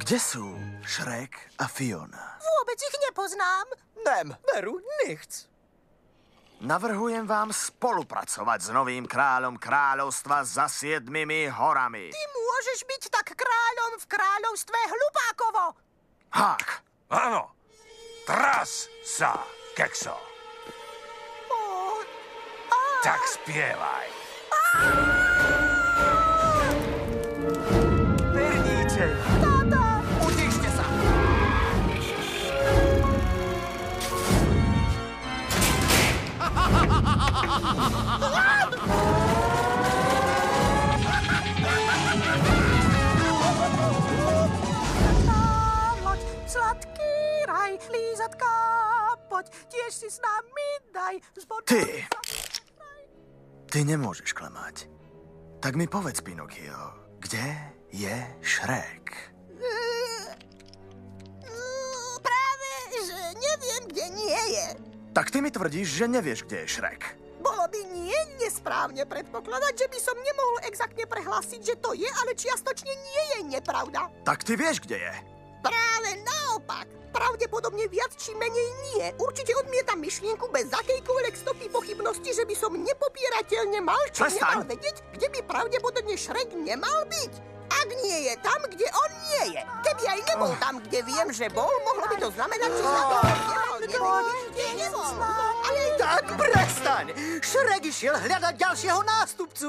Kde sú Shrek a Fiona? Vôbec ich nepoznám. Nem, veru, nechc. Navrhujem vám spolupracovať s novým kráľom kráľovstva za 7 horami. Ty môžeš byť tak kráľom v kráľovstve Hlupákovo. Hák! Áno. Tras sa, kekso. Tak spievaj. Perníče. Táta! Utište sa. Loď, sladký raj, lízatka, poď, tiež si s nami daj. Ty nemôžeš klamať. Tak mi povedz, Pinokio, kde je Shrek? Práve, že neviem, kde nie je. Tak ty mi tvrdíš, že nevieš, kde je Shrek. Bolo by nesprávne predpokladať, že by som nemohol exaktne prehlásiť, že to je, ale čiastočne nie je nepravda. Tak ty vieš, kde je. Práve naopak. Pravdepodobne viac či menej nie. Určite odmietam myšlienku bez akejkoľvek stopy pochybnosti, že by som nepopierateľne mal či Prestaň. nemal vedieť, kde by pravdepodobne Shrek nemal byť. Ak nie je tam, kde on nie je. Keby aj nebol tam, kde viem, že bol, mohlo by to znamenať, že sa to nemal nevedieť, kde nebol. Ale Tak prestaň! Shrek išiel hľadať ďalšieho nástupcu.